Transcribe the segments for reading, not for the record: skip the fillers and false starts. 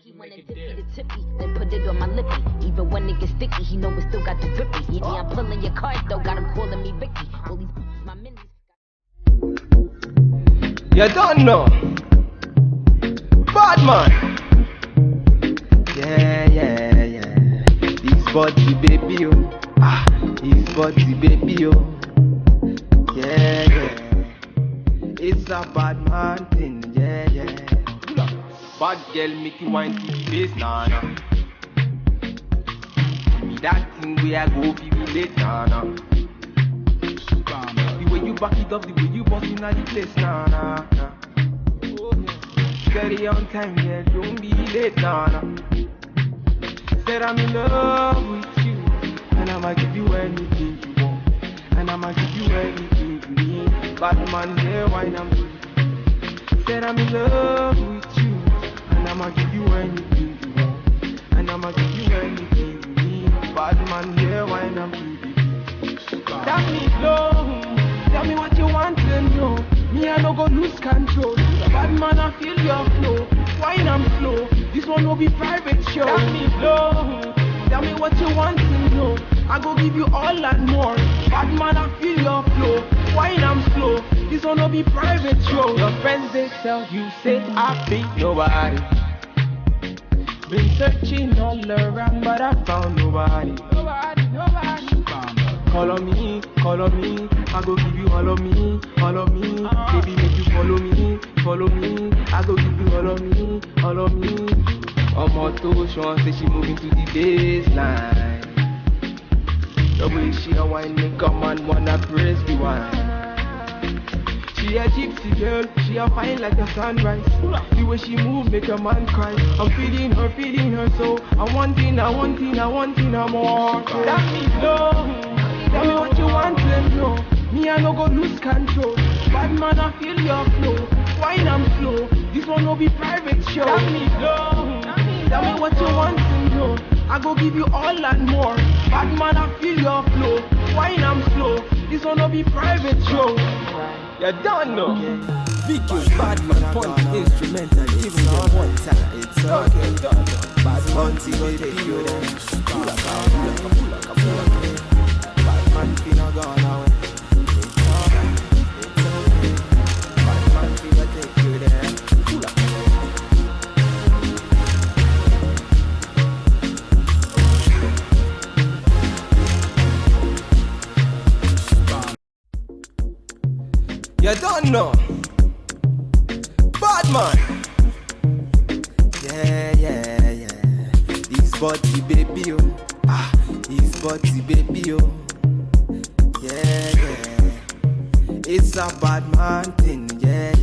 He wanna dip me to tippy, then put it on my lippy. Even when it gets sticky, he know it still got the drippy. Yeah, I'm pulling your card though, got him calling me Vicky. All these my minis. You don't know. Bad man. Yeah. This body baby, oh. This body baby, oh. Yeah. It's a bad man thing, yeah. Bad girl make you wine to the base, nah. That thing where I go if you late, nah. The way you back it up, the way you bust in the place, nah. Steady on time, yeah, don't be late, nah. Said I'm in love with you, and I'ma give you anything you want, and I'ma give you anything you need. Bad man, yeah, wine I'm good. Said I'm in love with you, and I'ma give you anything you want, and I'ma give you anything you need. Bad man, yeah, wine I'm good. Tell me slow, tell me what you want to know. Me I no go lose control. Bad man I feel your flow. Wine I'm slow. This one will be private show. Tell me slow, tell me what you want to know. I go give you all and more. Bad man I feel your flow. Wine I'm slow. This one will be private show. Your friends they tell you say I beat nobody. Been searching all around but I found nobody. Nobody. Call on me, I go give you all of me. Baby, make you follow me, I go give you all of me. I'm on to Sean, say she moving to the baseline. The way she a wine, make a man wanna praise the wine. She a gypsy girl, she a fine like the sunrise. The way she move, make a man cry. I'm feeling her so I want it more. Tell me slow, tell me what you want to know. Me I no go lose control. Bad man I feel your flow. Wine I'm slow. This one will be private show. Tell me slow, tell me what you want to know. I go give you all and more. Bad man I feel your flow. Wine I'm slow. This one will be private show. You don't know. Because bad man punch instrumental, even them one time. It's okay. Bad man will take you there. Pull up. Bad man finna gone away. It's alright. Bad man finna take you there. Pull up. You don't know. Bad man. Yeah. This body baby, oh. This body baby, oh. Yeah. It's a bad man thing, yeah.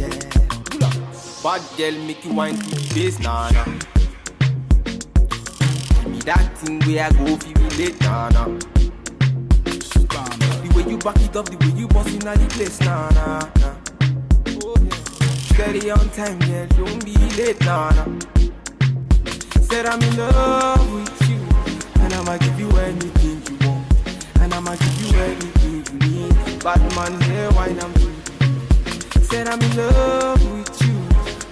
Bad girl make you wine to the base, nah. Give me that thing where I go if you late, nah. The way you back it up, the way you bust in the place, nah. Steady on time, yeah, don't be late, nah. Said I'm in love with you, and I'ma give you anything you want, and I'ma give you anything you need. Bad man, yeah, wine I'm good. Said I'm in love with you,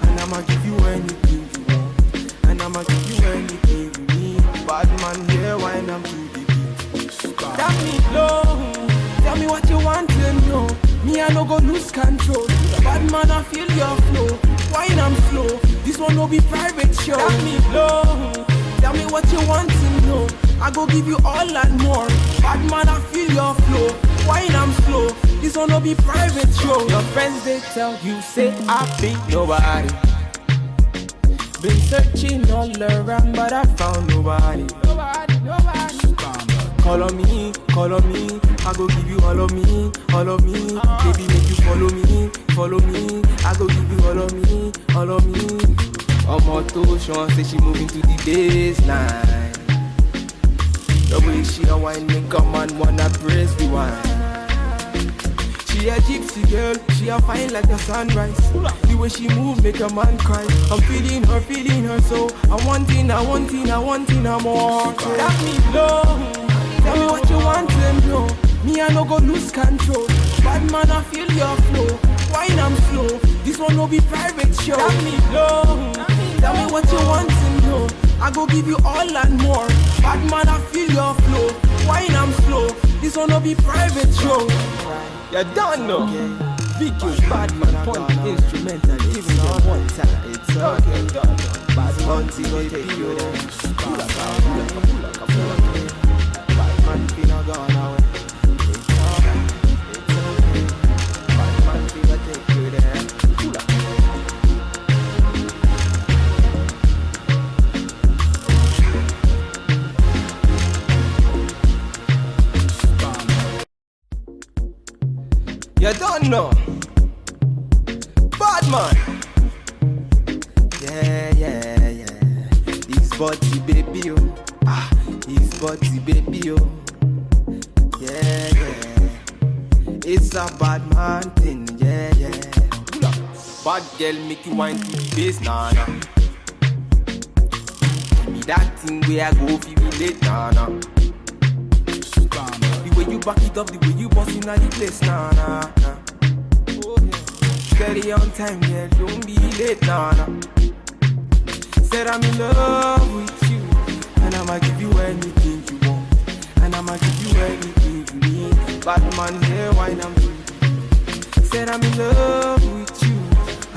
and I'ma give you anything you want, and I'ma give you anything you need. Bad man, yeah, wine I'm good. Tell me slow, tell me what you want to know. Me I no go lose control. Bad man I feel your flow. Wine I'm slow. This one will be private show. Tell me slow, tell me what you want to know. I go give you all and more. Bad man I feel your flow. Wine I'm slow. This one will be private show. Your friends they tell you say I beat nobody. Been searching all around but I found nobody. Call on me, I go give you all of me. Baby, make you follow me, I go give you all of me. I'm on to Sean, say she moving to the baseline. The way she a wine, make a man wanna praise the wine. She a gypsy girl, she a fine like the sunrise. The way she move, make a man cry. I'm feeling her so I want it more. Tell me slow, tell me what you want to know. Me I no go lose control. Bad man I feel your flow. Wine I'm slow. This one will be private show. Tell me slow, tell me what you want to know. no. I go give you all and more. Bad man, I feel your flow. Wine I'm slow. This one no be private show. You don't know. Vicky's bad man, point instrumental. Even them one time, it's okay. Bad man, see go take you there. Pull up. Bad man, finna gone away. It's okay. Bad man, finna take you there. Pull up. You don't know. Bad man. Yeah. His body baby, oh. His body baby, oh. Yeah. It's a bad man thing, yeah. Bad girl make you wine to the base, nah. Give me that thing where I go feel relate, nah. The way you back it up, the way you bust in the place, nah. Oh, yeah. Steady on time, yeah, don't be late, nah. Said I'm in love with you, and I'ma give you anything you want, and I'ma give you anything you need. Bad man, yeah, wine I'm doing. Said I'm in love with you,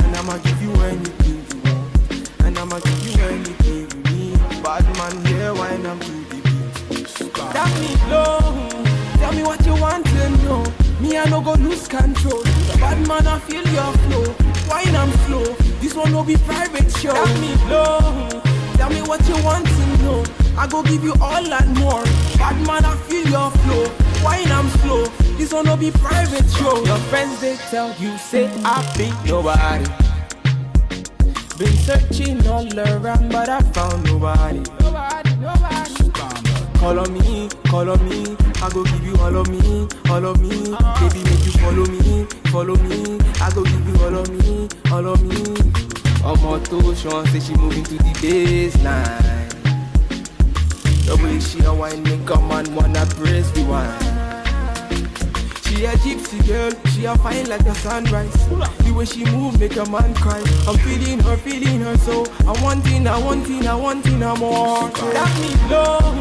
and I'ma give you anything you want, and I'ma give you anything you need. Bad man, yeah, wine I'm doing. That me low. Tell me what you want to know. Me I no go lose control. Bad man I feel your flow. Wine I'm slow. This one no be private show. Tell me low. Tell me what you want to know. I go give you all and more. Bad man I feel your flow. Wine I'm slow. This one no be private show. Your friends they tell you say I be nobody. Been searching all around but I found nobody. Call on me, I go give you all of me. Baby, make you follow me. I go give you all of me. Omoto Sean say she moving to the baseline. The way she a wine make a man wanna praise the wine. She a gypsy girl, she a fine like the sunrise. The way she move make a man cry. I'm feeling her so I want it more. That me low.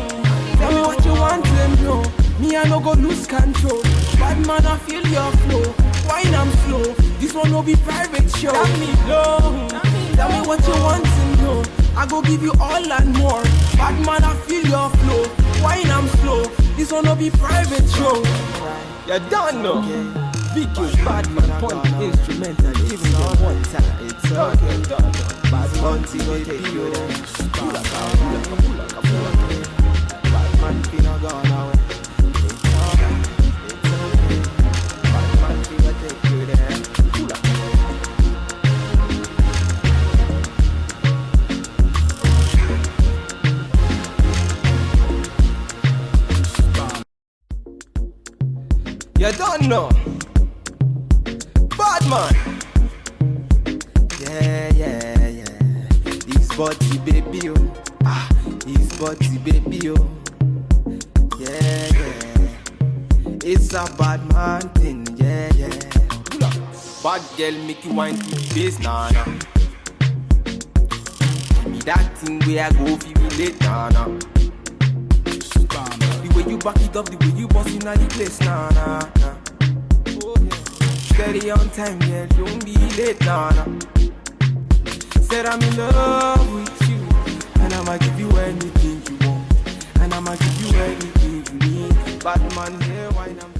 Tell me what you want to know. Me I no go lose control. Bad man I feel your flow. Wine I'm slow. This one no be private show. Tell me low. Tell me what you want to know. I go give you all and more. Bad man I feel your flow. Wine I'm slow. This one no be private show. You don't know. Vicky's bad man point instrumental. Even them one time, it's okay. Bad man see go take you there. Pull up. Man finna gone away. It's okay. Bad man finna take you there. Pull up. You don't know. Bad man. Yeah. His body baby, oh. His body baby, oh. Yeah. It's a bad man thing, yeah. Bad girl make you wine to the base, nah. Give me that thing where I go feel relate, nah. The way you back it up, the way you bust in the place, nah. Oh, yeah. Steady on time, yeah, don't be late, nah. Said I'm in love with you, and I'ma give you anything you want, and I'ma give you anything you need. Bad man, yeah, why not?